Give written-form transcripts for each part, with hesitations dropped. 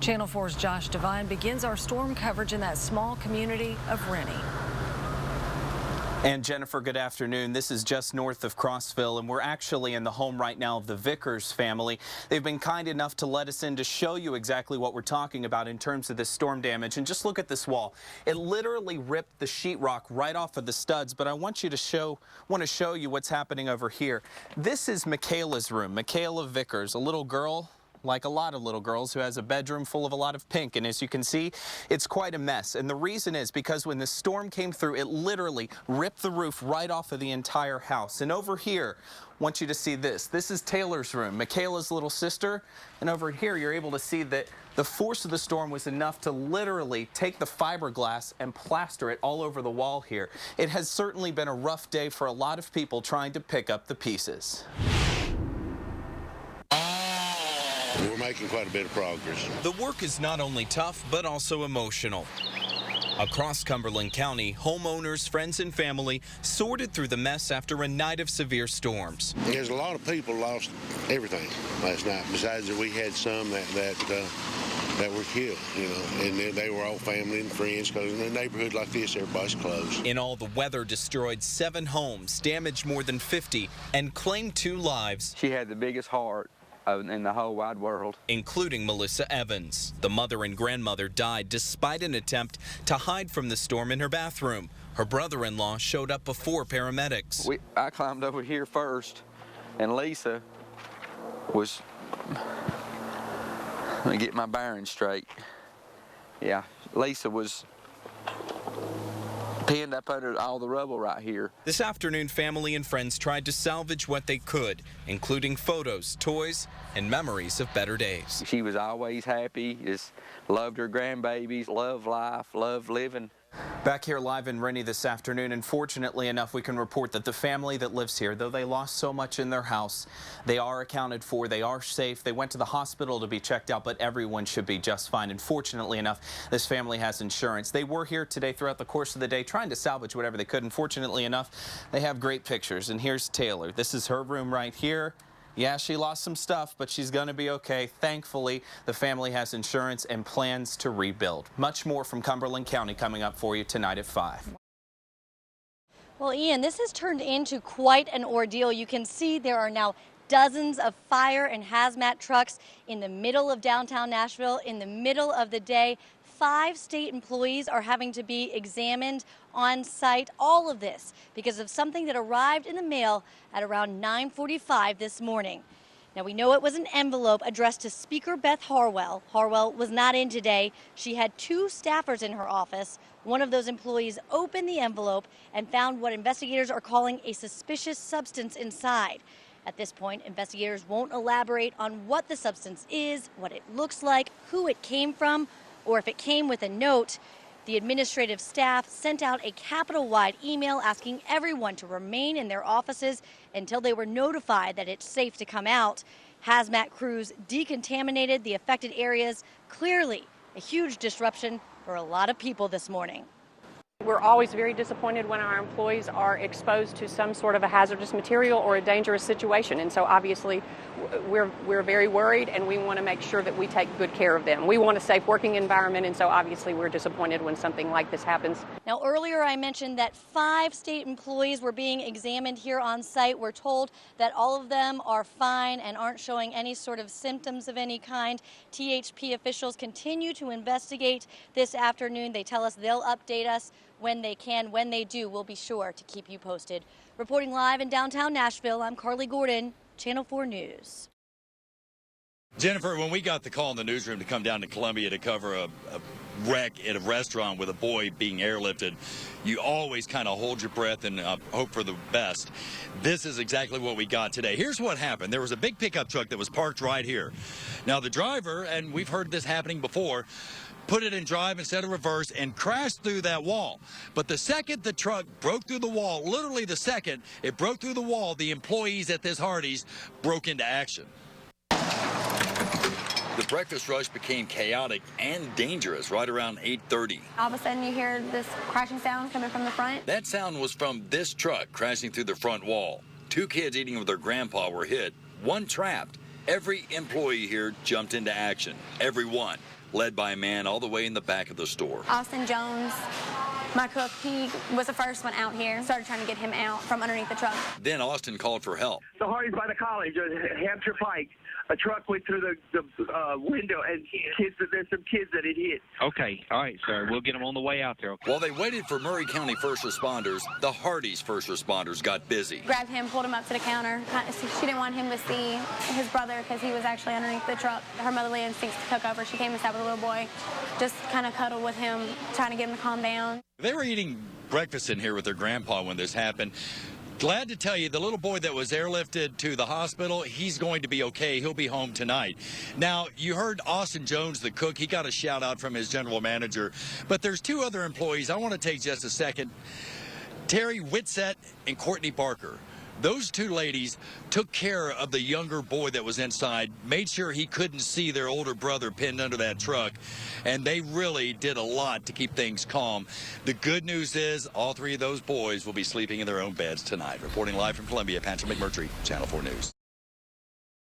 Channel 4's Josh Devine begins our storm coverage in that small community of Rennie. And Jennifer, good afternoon. This is just north of Crossville, and we're actually in the home right now of the Vickers family. They've been kind enough to let us in to show you exactly what we're talking about in terms of this storm damage. And just look at this wall. It literally ripped the sheetrock right off of the studs, but I want to show you what's happening over here. This is Michaela's room, Michaela Vickers, a little girl, like a lot of little girls, who has a bedroom full of a lot of pink. And as you can see, it's quite a mess. And the reason is because when the storm came through, it literally ripped the roof right off of the entire house. And over here, I want you to see this. This is Taylor's room, Michaela's little sister. And over here, you're able to see that the force of the storm was enough to literally take the fiberglass and plaster it all over the wall here. It has certainly been a rough day for a lot of people trying to pick up the pieces. We're making quite a bit of progress. The work is not only tough, but also emotional. Across Cumberland County, homeowners, friends, and family sorted through the mess after a night of severe storms. There's a lot of people lost everything last night. Besides that, we had some that were killed, you know, and they were all family and friends, because in a neighborhood like this, everybody's close. In all, the weather destroyed 7 homes, damaged more than 50, and claimed 2 lives. She had the biggest heart in the whole wide world, including Melissa Evans. The mother and grandmother died despite an attempt to hide from the storm in her bathroom. Her brother-in-law showed up before paramedics. I climbed over here first, and Lisa was, let me get my bearings straight. Yeah, Lisa was pinned up under all the rubble right here. This afternoon, family and friends tried to salvage what they could, including photos, toys, and memories of better days. She was always happy, just loved her grandbabies, loved life, loved living. Back here live in Rennie this afternoon, and fortunately enough, we can report that the family that lives here, though they lost so much in their house, they are accounted for, they are safe. They went to the hospital to be checked out, but everyone should be just fine. And fortunately enough, this family has insurance. They were here today throughout the course of the day trying to salvage whatever they could, and fortunately enough, they have great pictures. And here's Taylor. This is her room right here. Yeah, she lost some stuff, but she's going to be okay. Thankfully, the family has insurance and plans to rebuild. Much more from Cumberland County coming up for you tonight at 5. Well, Ian, this has turned into quite an ordeal. You can see there are now dozens of fire and hazmat trucks in the middle of downtown Nashville in the middle of the day. 5 state employees are having to be examined on site. All of this because of something that arrived in the mail at around 9:45 this morning. Now, we know it was an envelope addressed to Speaker Beth Harwell. Harwell was not in today. She had 2 staffers in her office. One of those employees opened the envelope and found what investigators are calling a suspicious substance inside. At this point, investigators won't elaborate on what the substance is, what it looks like, who it came from, or if it came with a note. The administrative staff sent out a Capitol-wide email asking everyone to remain in their offices until they were notified that it's safe to come out. Hazmat crews decontaminated the affected areas. Clearly, a huge disruption for a lot of people this morning. We're always very disappointed when our employees are exposed to some sort of a hazardous material or a dangerous situation. And so obviously we're very worried, and we want to make sure that we take good care of them. We want a safe working environment, and so obviously we're disappointed when something like this happens. Now, earlier I mentioned that 5 state employees were being examined here on site. We're told that all of them are fine and aren't showing any sort of symptoms of any kind. THP officials continue to investigate this afternoon. They tell us they'll update us when they can. When they do, we'll be sure to keep you posted. Reporting live in downtown Nashville, I'm Carly Gordon, Channel 4 News. Jennifer, when we got the call in the newsroom to come down to Columbia to cover a wreck at a restaurant with a boy being airlifted, you always kind of hold your breath and hope for the best. This is exactly what we got today. Here's what happened. There was a big pickup truck that was parked right here. Now, the driver, and we've heard this happening before, put it in drive instead of reverse and crashed through that wall. But the second the truck broke through the wall, literally the second it broke through the wall, the employees at this Hardee's broke into action. The breakfast rush became chaotic and dangerous right around 8:30. All of a sudden you hear this crashing sound coming from the front. That sound was from this truck crashing through the front wall. 2 kids eating with their grandpa were hit, 1 trapped. Every employee here jumped into action. Every one. led by a man all the way in the back of the store. Austin Jones, my cook, he was the first one out here. Started trying to get him out from underneath the truck. Then Austin called for help. The Hardee's by the college, Hampshire Pike. A truck went through the window, and there's some kids that it hit. Okay, all right, sir. We'll get them on the way out there. Okay. While they waited for Murray County first responders, the Hardee's first responders got busy. Grabbed him, pulled him up to the counter. She didn't want him to see his brother because he was actually underneath the truck. Her motherly instincts took over. She came and sat with the little boy, just kind of cuddled with him, trying to get him to calm down. They were eating breakfast in here with their grandpa when this happened. Glad to tell you, the little boy that was airlifted to the hospital, he's going to be okay. He'll be home tonight. Now, you heard Austin Jones, the cook. He got a shout out from his general manager. But there's two other employees. I want to take just a second. Terry Whitsett and Courtney Barker. Those two ladies took care of the younger boy that was inside, made sure he couldn't see their older brother pinned under that truck, and they really did a lot to keep things calm. The good news is all three of those boys will be sleeping in their own beds tonight. Reporting live from Columbia, Patrick McMurtry, Channel 4 News.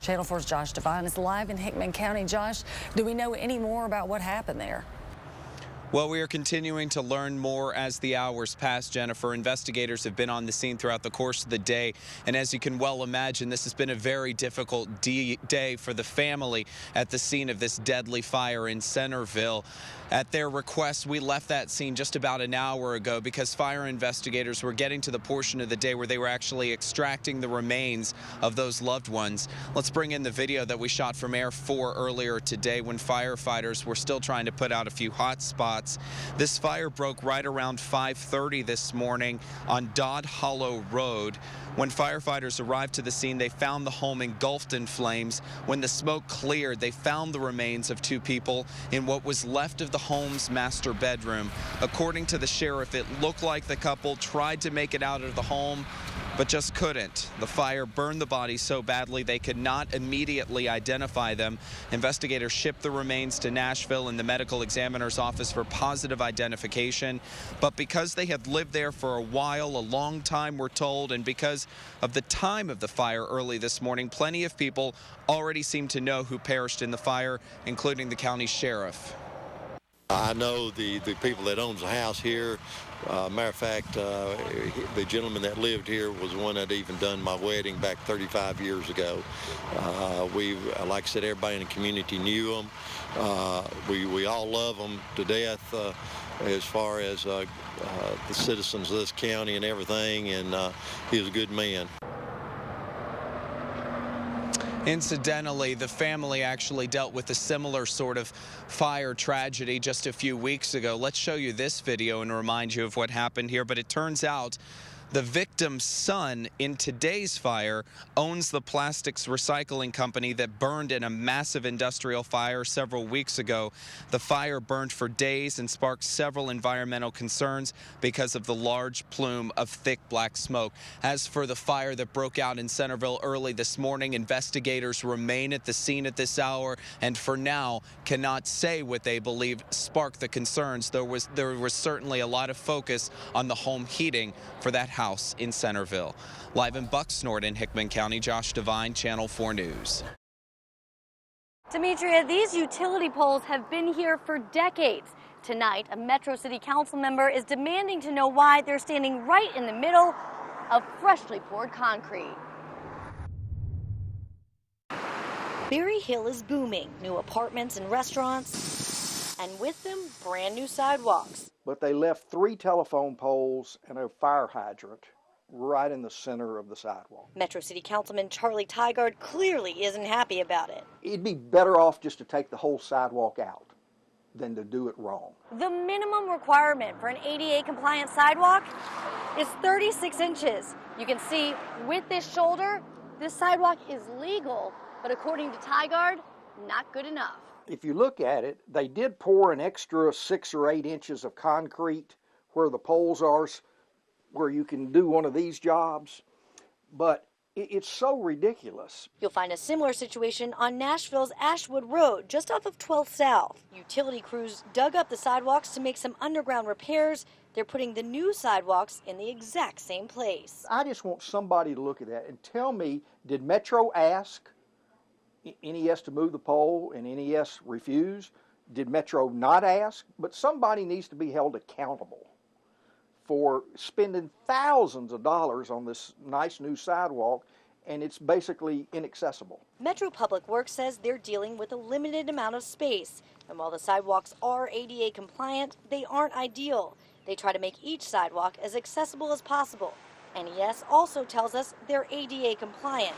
Channel 4's Josh Devine is live in Hickman County. Josh, do we know any more about what happened there? Well, we are continuing to learn more as the hours pass, Jennifer. Investigators have been on the scene throughout the course of the day. And as you can well imagine, this has been a very difficult day for the family at the scene of this deadly fire in Centerville. At their request, we left that scene just about an hour ago because fire investigators were getting to the portion of the day where they were actually extracting the remains of those loved ones. Let's bring in the video that we shot from Air 4 earlier today when firefighters were still trying to put out a few hot spots. This fire broke right around 5:30 this morning on Dodd Hollow Road. When firefighters arrived to the scene, they found the home engulfed in flames. When the smoke cleared, they found the remains of two people in what was left of the home's master bedroom. According to the sheriff, it looked like the couple tried to make it out of the home, but just couldn't. The fire burned the bodies so badly they could not immediately identify them. Investigators shipped the remains to Nashville and the medical examiner's office for positive identification. But because they had lived there for a while, a long time, we're told, and because of the time of the fire early this morning, plenty of people already seem to know who perished in the fire, including the county sheriff. I know the people that owns the house here. Matter of fact, the gentleman that lived here was the one that even done my wedding back 35 years ago. Like I said, everybody in the community knew him. We all love him to death as far as the citizens of this county and everything, and he was a good man. Incidentally, the family actually dealt with a similar sort of fire tragedy just a few weeks ago. Let's show you this video and remind you of what happened here. But it turns out the victim's son in today's fire owns the plastics recycling company that burned in a massive industrial fire several weeks ago. The fire burned for days and sparked several environmental concerns because of the large plume of thick black smoke. As for the fire that broke out in Centerville early this morning, investigators remain at the scene at this hour and for now cannot say what they believe sparked the concerns. There was certainly a lot of focus on the home heating for that house in Centerville. Live in Bucksnort in Hickman County, Josh Devine, Channel 4 News. Demetria, these utility poles have been here for decades. Tonight, a Metro City Council member is demanding to know why they're standing right in the middle of freshly poured concrete. Berry Hill is booming. New apartments and restaurants, and with them, brand new sidewalks. But they left 3 telephone poles and a fire hydrant right in the center of the sidewalk. Metro City Councilman Charlie Tygard clearly isn't happy about it. It'd be better off just to take the whole sidewalk out than to do it wrong. The minimum requirement for an ADA compliant sidewalk is 36 inches. You can see with this shoulder, this sidewalk is legal, but according to Tygard, not good enough. If you look at it, they did pour an extra 6 or 8 inches of concrete where the poles are, where you can do one of these jobs, but it's so ridiculous. You'll find a similar situation on Nashville's Ashwood Road, just off of 12th South. Utility crews dug up the sidewalks to make some underground repairs. They're putting the new sidewalks in the exact same place. I just want somebody to look at that and tell me, did Metro ask NES to move the pole and NES refuse? Did Metro not ask? But somebody needs to be held accountable for spending thousands of dollars on this nice new sidewalk, and it's basically inaccessible. Metro Public Works says they're dealing with a limited amount of space, and while the sidewalks are ADA compliant, they aren't ideal. They try to make each sidewalk as accessible as possible. NES also tells us they're ADA compliant,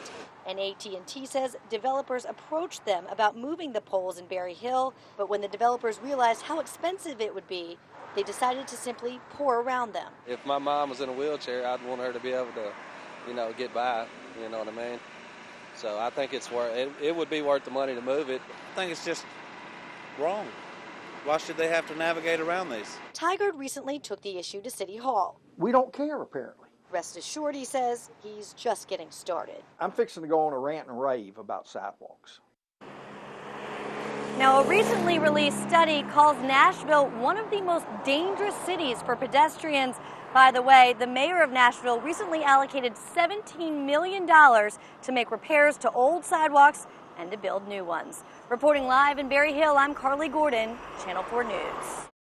and AT&T says developers approached them about moving the poles in Berry Hill, but when the developers realized how expensive it would be, they decided to simply pour around them. If my mom was in a wheelchair, I'd want her to be able to, get by, you know what I mean? So I think it would be worth the money to move it. I think it's just wrong. Why should they have to navigate around these? Tigard recently took the issue to City Hall. We don't care, apparently. Rest assured, he says, he's just getting started. I'm fixing to go on a rant and rave about sidewalks. Now, a recently released study calls Nashville one of the most dangerous cities for pedestrians. By the way, the mayor of Nashville recently allocated $17 million to make repairs to old sidewalks and to build new ones. Reporting live in Berry Hill, I'm Carly Gordon, Channel 4 News.